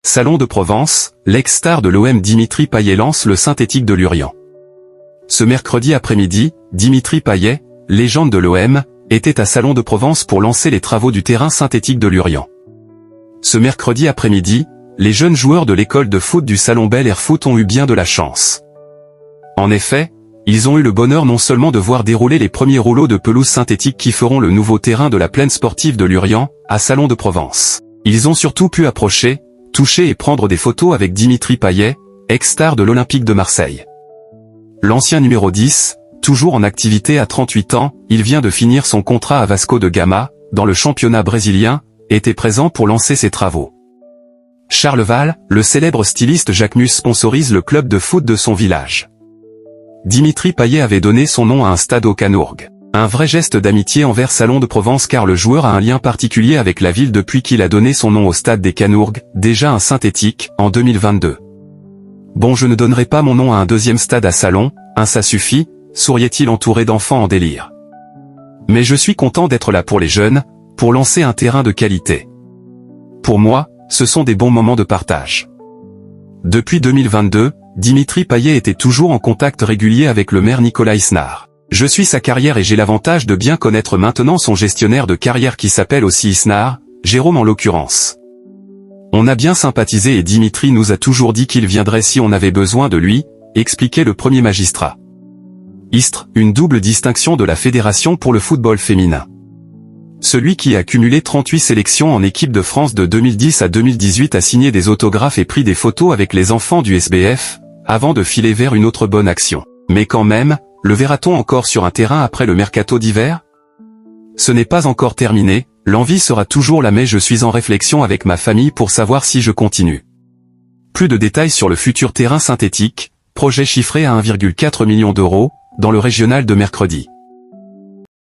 Salon de Provence, l'ex-star de l'OM Dimitri Payet lance le synthétique de Lurian. Ce mercredi après-midi, Dimitri Payet, légende de l'OM, était à Salon de Provence pour lancer les travaux du terrain synthétique de Lurian. Ce mercredi après-midi, les jeunes joueurs de l'école de foot du Salon Bel Air Foot ont eu bien de la chance. En effet, ils ont eu le bonheur non seulement de voir dérouler les premiers rouleaux de pelouse synthétique qui feront le nouveau terrain de la plaine sportive de Lurian, à Salon de Provence. Ils ont surtout pu approcher, toucher et prendre des photos avec Dimitri Payet, ex-star de l'Olympique de Marseille. L'ancien numéro 10, toujours en activité à 38 ans, il vient de finir son contrat à Vasco da Gama, dans le championnat brésilien, était présent pour lancer ses travaux. Charles Val, le célèbre styliste Jacques Mus sponsorise le club de foot de son village. Dimitri Payet avait donné son nom à un stade au Canourgues. Un vrai geste d'amitié envers Salon de Provence car le joueur a un lien particulier avec la ville depuis qu'il a donné son nom au stade des Canourgues, déjà un synthétique, en 2022. Bon, je ne donnerai pas mon nom à un deuxième stade à Salon, ça suffit, souriait-il entouré d'enfants en délire. Mais je suis content d'être là pour les jeunes, pour lancer un terrain de qualité. Pour moi, ce sont des bons moments de partage. Depuis 2022, Dimitri Payet était toujours en contact régulier avec le maire Nicolas Isnard. Je suis sa carrière et j'ai l'avantage de bien connaître maintenant son gestionnaire de carrière qui s'appelle aussi Isnard, Jérôme en l'occurrence. On a bien sympathisé et Dimitri nous a toujours dit qu'il viendrait si on avait besoin de lui, expliquait le premier magistrat. Istres, une double distinction de la Fédération pour le football féminin. Celui qui a cumulé 38 sélections en équipe de France de 2010 à 2018 a signé des autographes et pris des photos avec les enfants du SBF, avant de filer vers une autre bonne action. Mais quand même, le verra-t-on encore sur un terrain après le mercato d'hiver? Ce n'est pas encore terminé, l'envie sera toujours là mais je suis en réflexion avec ma famille pour savoir si je continue. Plus de détails sur le futur terrain synthétique, projet chiffré à 1,4 million d'euros, dans le régional de mercredi.